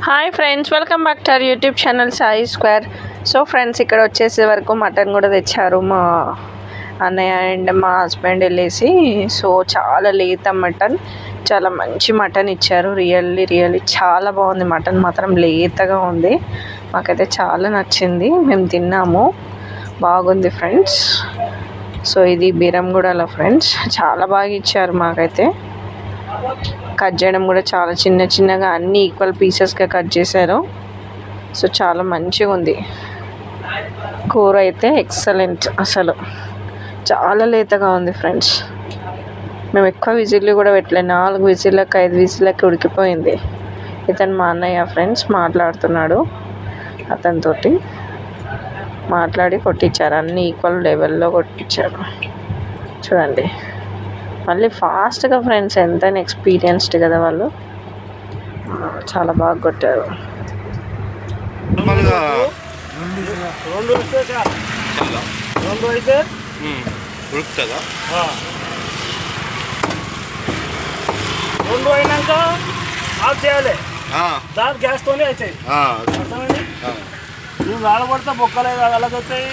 Hi friends, welcome back to our YouTube channel Sai square. So friends, ఇక్కడ వచ్చేసే వరకు mutton కూడా తెచ్చారు మా అన్నయ్య అండ్ మా హస్బెండ్ వెళ్ళేసి. సో చాలా లేత మటన్, చాలా మంచి మటన్ ఇచ్చారు. రియల్లీ చాలా బాగుంది. మటన్ మాత్రం లేతగా ఉంది. మాకైతే చాలా నచ్చింది. మేము తిన్నాము, బాగుంది ఫ్రెండ్స్. సో ఇది బీరంగూడలో ఫ్రెండ్స్. చాలా బాగా ఇచ్చారు మాకైతే. కట్ చేయడం కూడా చాలా చిన్నగా అన్ని ఈక్వల్ పీసెస్గా కట్ చేశారు. సో చాలా మంచిగా ఉంది. కూర అయితే ఎక్సలెంట్, అసలు చాలా లేతగా ఉంది ఫ్రెండ్స్. మేము ఎక్కువ విజిల్లు కూడా పెట్టలేదు. 4 విజిల్లకు 5 విజిల్లకు ఉడికిపోయింది. ఇతను మా అన్నయ్య ఫ్రెండ్స్ మాట్లాడుతున్నాడు. అతనితోటి మాట్లాడి కొట్టించారు. అన్ని ఈక్వల్ లెవెల్లో కొట్టించారు. చూడండి, మళ్ళీ ఫాస్ట్గా ఫ్రెండ్స్. ఎంతైనా ఎక్స్పీరియన్స్డ్ కదా వాళ్ళు. చాలా బాగా కొట్టారు. రెండు అయినాక ఆఫ్ చేయాలి. దాని గ్యాస్తోనే అవుతాయి. అర్థమైంది? నువ్వు వాడబడితే బొక్కలే అలాగ వచ్చాయి.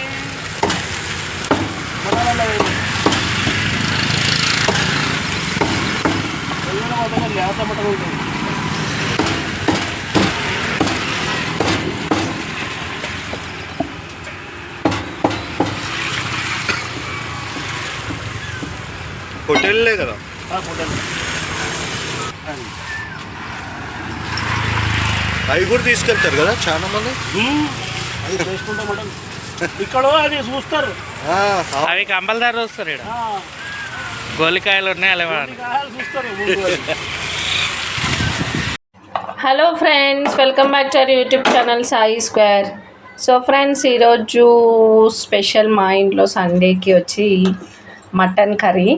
లేత మటన్ ఉంటుంది. హోటల్లే కదా, హోటల్. అవి కూడా తీసుకెళ్తారు కదా చాలా మంది. చేసుకుంటా మటన్ ఇక్కడ అది చూస్తారు. అవి కంపల్సరీ వస్తారు. ఇక్కడ గోలికాయలు ఉన్నాయి, అలా చూస్తారు. Hello friends, welcome back to our YouTube channel Sai square. So friends, ఈరోజు స్పెషల్ మా ఇంట్లో సండేకి వచ్చి మటన్ కర్రీ.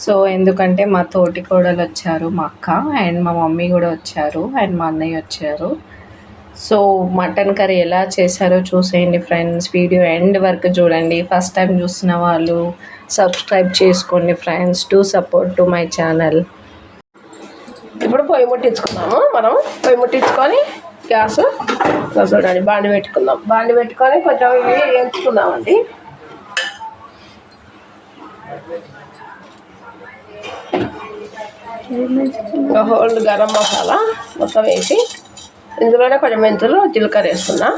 సో ఎందుకంటే మా తోటి కోడలు వచ్చారు, మా అక్క అండ్ మా మమ్మీ కూడా వచ్చారు అండ్ మా అన్నయ్య వచ్చారు. సో మటన్ కర్రీ ఎలా చేశారో చూసేయండి ఫ్రెండ్స్. వీడియో ఎండ్ వరకు చూడండి. ఫస్ట్ టైం చూసిన వాళ్ళు సబ్స్క్రైబ్ చేసుకోండి friends. To support to my channel. ఇప్పుడు పొయ్యి ముట్టించుకున్నాము. మనం పొయ్యి ముట్టించుకొని గ్యాస్ చూడండి, బాండి పెట్టుకుందాం. బాండి పెట్టుకొని కొంచెం ఇవి వేయించుకుందామండి. హోల్డ్ గరం మసాలా మొత్తం వేసి ఇందులోనే కొంచెం మెంతులు, జీలకర్ర వేస్తున్నా.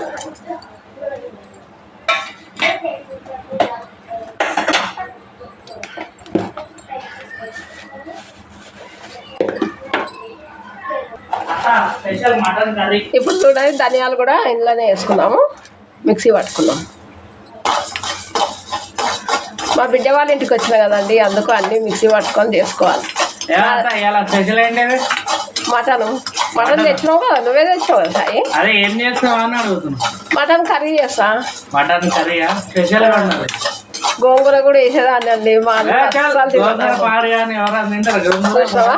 ఇప్పుడు చూడండి, ధనియాలు కూడా ఇందులోనే వేసుకున్నాము. మిక్సీ పట్టుకున్నాం. మా బిడ్డ వాళ్ళ ఇంటికి వచ్చినా కదండి, అందుకు అన్నీ మిక్సీ పట్టుకొని చేసుకోవాలి. మటన్ తెచ్చినావు కదా, నువ్వే తెచ్చినావు కదా సాయి. అదే ఏం చేస్తావు అని అడుగుతున్నా. మటన్ కర్రీ చేస్తా. మటన్ కర్రీయా? స్పెషల్ గా ఉన్నది. గోంగూర కూడా వేసేదాన్ని అండి. మా చూసినావా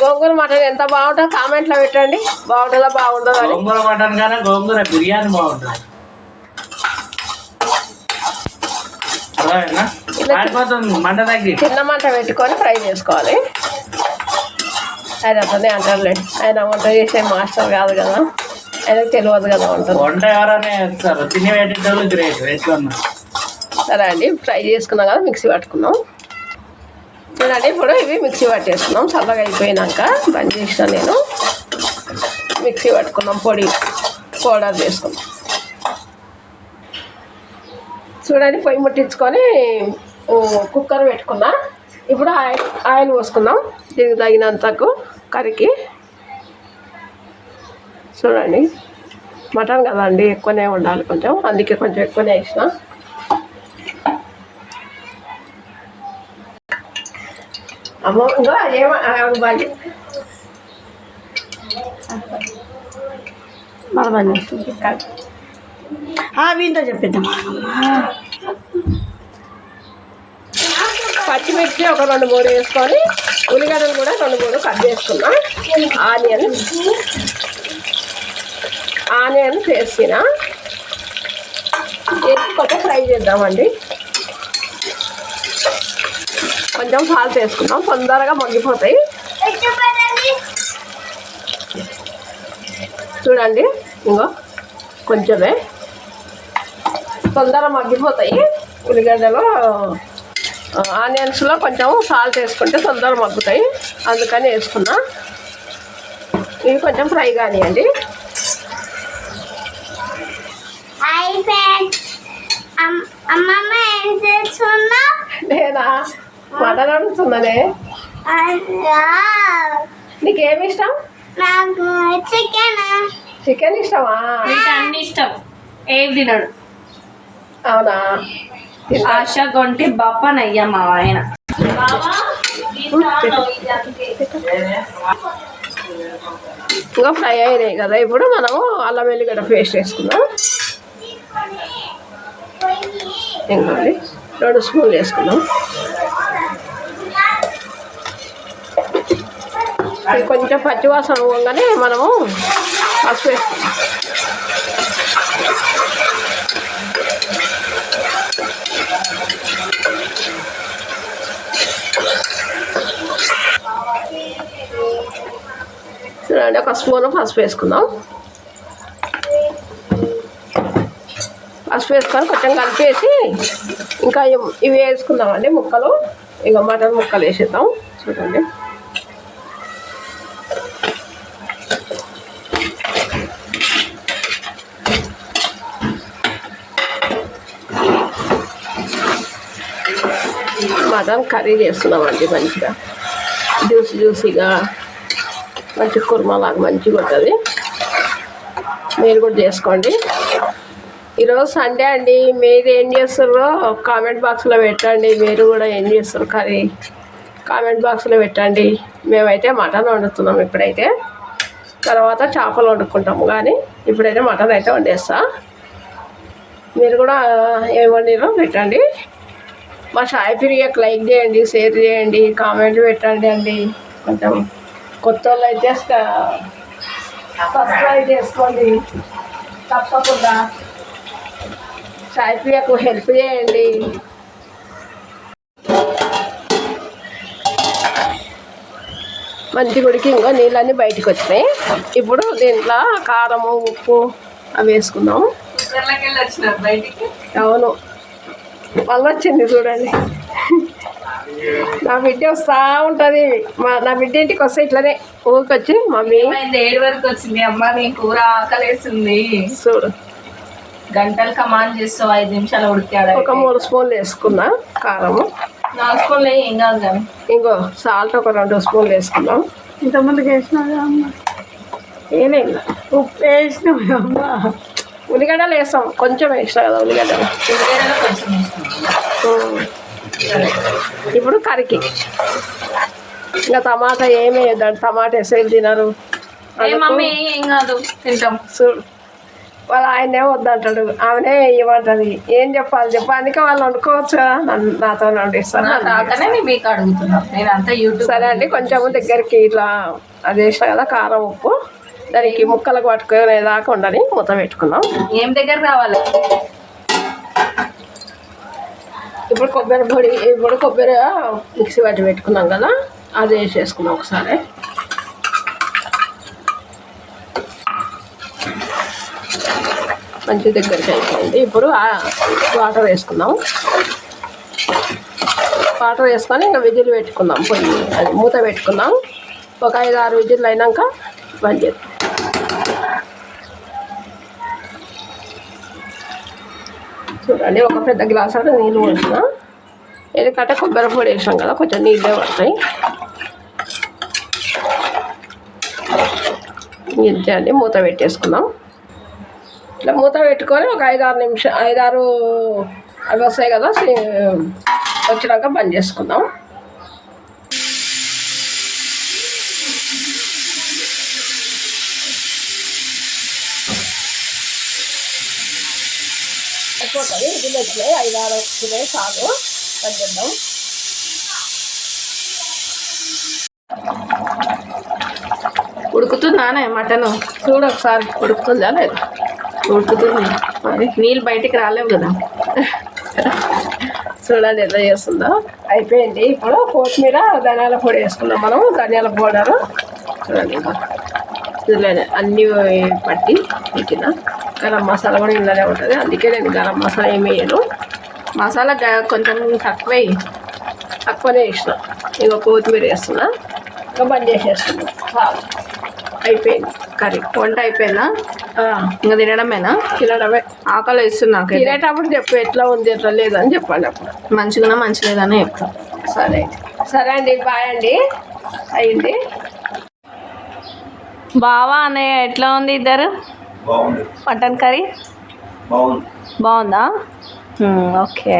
గోంగూర మటన్ ఎంత బాగుంటుందో కామెంట్లో పెట్టండి. బాగుంటుందా బాగుంటుందా? గోంగూర మటన్ కానీ గోంగూర బిర్యానీ బాగుంటుంది. మంట తగ్గి చిన్న మంట పెట్టుకొని ఫ్రై చేసుకోవాలి. ఆయన అతనే అంటారులేండి, ఆయన వంట చేసే మాస్టర్ కాదు కదా, ఆయనకు తెలియదు కదా వంట. వంట ఎవరైనా చేస్తారు, తిని పెట్టేటోళ్ళు గ్రేట్. సరే అండి, ఫ్రై చేసుకున్నాం కదా, మిక్సీ పట్టుకున్నాం. చూడండి, ఇప్పుడు ఇవి మిక్సీ పట్టేసుకున్నాం. చల్లగా అయిపోయినాక బంద్ చేసిన నేను. మిక్సీ పట్టుకున్నాం, పౌడర్ చేసుకున్నాం. చూడండి, పొయ్యి ముట్టించుకొని కుక్కర్ పెట్టుకున్నా. ఇప్పుడు ఆయిల్ పోసుకుందాం దీనికి తగినంతకు కర్రీకి. చూడండి, మటన్ కదండి, ఎక్కువనే ఉండాలి కొంచెం, అందుకే కొంచెం ఎక్కువనే వేసిన. అమ్మో ఇంకో అదేమో బండి మన బండి వీంతో చెప్పిద్దాం. పచ్చిమిర్చి ఒక 2-3 వేసుకొని, ఉల్లిగడ్డలు కూడా 2-3 కట్ చేసుకున్నా. ఆనియన్స్ వేసిన కొంచెం ఫ్రై చేద్దామండి. కొంచెం సాల్ట్ వేసుకుందాం, తొందరగా మగ్గిపోతాయి. చూడండి ఇంకో కొంచెమే తొందరగా మగ్గిపోతాయి ఉల్లిగడ్డలో. ఆనియన్స్లో కొంచెం సాల్ట్ వేసుకుంటే తొందరగా మగ్గుతాయి, అందుకని వేసుకున్నా. ఇవి కొంచెం ఫ్రై కానివ్వండి. అమ్మమ్మ ఏం చేస్తున్నా? లేదా మటన్ వండుతుందనే. నీకేమి ఇష్టం? నాకు చికెన్ ఇష్టమా? అన్ని ఇష్టం, ఏం తినడు. అవునా? ఆశ గొంటి బాపనయ్య మా ఆయన. ఇంకా ఫ్రై అయినాయి కదా, ఇప్పుడు మనము అల్లం వెల్లిగడ్డ పేస్ట్ వేసుకుందాం. ఇంకోండి 2 స్పూన్లు వేసుకుందాం. ఇది కొంచెం పచ్చివాసన పోగానే మనము పసుపు వేసుకుందాం. చూడండి, 1 స్పూను పసుపు వేసుకుందాం. పసుపు వేసుకొని కొంచెం కలిపేసి ఇంకా ఇవి వేసుకుందామండి ముక్కలు. ఇక మటన్ ముక్కలు వేసేద్దాం. చూడండి, మటన్ కర్రీ చేస్తున్నామండి. మంచిగా జ్యూసీగా మంచి కుర్మలాగా మంచిగా ఉంటుంది. మీరు కూడా చేసుకోండి. ఈరోజు సండే అండి. మీరు ఏం చేస్తారో కామెంట్ బాక్స్లో పెట్టండి. మీరు కూడా ఏం చేస్తారు కర్రీ కామెంట్ బాక్స్లో పెట్టండి. మేమైతే మటన్ వండుతున్నాం ఇప్పుడైతే. తర్వాత చేపలు వండుకుంటాము, కానీ ఇప్పుడైతే మటన్ అయితే వండేస్తా. మీరు కూడా ఏం వండిరో పెట్టండి. మా సాయి ప్రియకి లైక్ చేయండి, షేర్ చేయండి, కామెంట్ పెట్టండి అండి. కొంచెం కొత్త వాళ్ళు అయితే సబ్స్క్రైబ్ చేసుకోండి తప్పకుండా. సాయి ప్రియకు హెల్ప్ చేయండి. మంచి గుడికి ఇంకో నీళ్ళన్నీ బయటకు వచ్చినాయి. ఇప్పుడు దీంట్లో కారము ఉప్పు అవి వేసుకుందాం. అవును, మళ్ళీ వచ్చింది చూడండి. నా బిడ్డ వస్తూ ఉంటుంది. నా బిడ్డ ఇంటికి వస్తే ఇట్లనే ఊరికొచ్చి మమ్మీ 7 వరకు వచ్చింది. అమ్మ నీ కూర ఆకలేస్తుంది చూడు. గంటలు కమాన్ చేస్తావు, 5 నిమిషాలు ఉడికాడు. ఒక 3 స్పూన్లు వేసుకున్నా కారము. 4 స్పూన్లు ఏం కాదు కానీ. ఇంకో సాల్ట్ ఒక 2 స్పూన్లు వేసుకుందాం. ఇంతమందికి వేసినా అమ్మ, ఏమేమి ఉప్పు వేసినావు అమ్మ. ఉల్లిగడ్డలు వేస్తాం, కొంచెం వేస్తా కదా ఉల్లిగడ్డలు. ఉల్లిగడ్డలో కొంచెం వేస్తాం. ఇప్పుడు కరికి ఇంకా టమాటా ఏమి వేయద్దండి. టమాటా వేసేది తినరు. మమ్మీ ఏం కాదు తింటాం. చూడు, వాళ్ళు ఆయనే వద్దంటాడు, ఆమెనే ఇవ్వమంటుంది. ఏం చెప్పాలి చెప్పు. అందుకే వాళ్ళు వండుకోవచ్చు కదా, నాతో వండిస్తాను. రాకనే మీకు అడుగుతున్నాను నేను అంతా యూట్యూబ్. సరే అండి, కొంచెం దగ్గరికి ఇట్లా అది వేసినా కదా కారం ఉప్పు, దానికి ముక్కలకు పట్టుకునేదాకా ఉండని మూత పెట్టుకుందాం. ఏం దగ్గర రావాలి? ఇప్పుడు కొబ్బరి పొడి, ఇప్పుడు కొబ్బరి మిక్సీ పట్టి పెట్టుకున్నాం కదా, అది వేసేసుకున్నాం ఒకసారి. మంచి దగ్గరికి అయిపోయింది. ఇప్పుడు వాటర్ వేసుకుందాం. వాటర్ వేసుకొని ఇంకా విజిల్ పెట్టుకుందాం. పొయ్యి అది మూత పెట్టుకుందాం. ఒక 5-6 విజిల్లు అయినాక బంద్ చేద్దాం. చూడండి, ఒక పెద్ద గ్లాస్ అంటే నీళ్ళు పోసిన. ఎందుకంటే కొబ్బరి పొడి వేసాం కదా, కొంచెం నీళ్ళే పడతాయి. ఇంతే అండి, మూత పెట్టేసుకుందాం. ఇట్లా మూత పెట్టుకొని ఒక 5-6 నిమిషాలు 5-6 అవి వస్తాయి కదా, వచ్చినాక బంద్ చేసుకుందాం. అయిపోతుంది. ఇది వచ్చినాయి 5-6 వచ్చినాయి, చాలు. బంద్ చేద్దాం. ఉడుకుతుందానే మటను? చూడు ఒకసారి, ఉడుకుతుందా లేదు? ఉడుకుతుంది. మరి నీళ్ళు బయటికి రాలేవు కదా. చూడండి ఎంత చేస్తుందో. అయిపోయింది. ఇప్పుడు కొత్తిమీర ధనియాల పొడి వేసుకున్నాం మనం. ధనియాల పౌడరు చూడండి. ఇందులోనే అన్నీ పట్టి పెట్టిన. గరం మసాలా కూడా ఇందులోనే ఉంటుంది, అందుకే నేను గరం మసాలా ఏమి వేయను. మసాలా కొంచెం తక్కువే. తక్కువనే వేసిన. ఇంకా కొత్తిమీర వేస్తున్నా, ఇంకా బంద్ చేసేస్తున్నా. చాలు, అయిపోయింది కర్రీ. వంట అయిపోయిందా? ఆ, ఇంకా తినడమేనా? తినడమే. ఆకలి వేస్తుంది నాకు. తినేటప్పుడు చెప్పు ఎట్లా ఉంది ఎట్లా లేదని చెప్పండి. అప్పుడు మంచిగా మంచి లేదని చెప్తా. సరే సరే అండి, బాయ్ అండి. అయింది. బావా అన్నయ్య ఎట్లా ఉంది ఇద్దరు? బాగుంది, మటన్ కర్రీ బాగుంది. బాగుందా? ఓకే.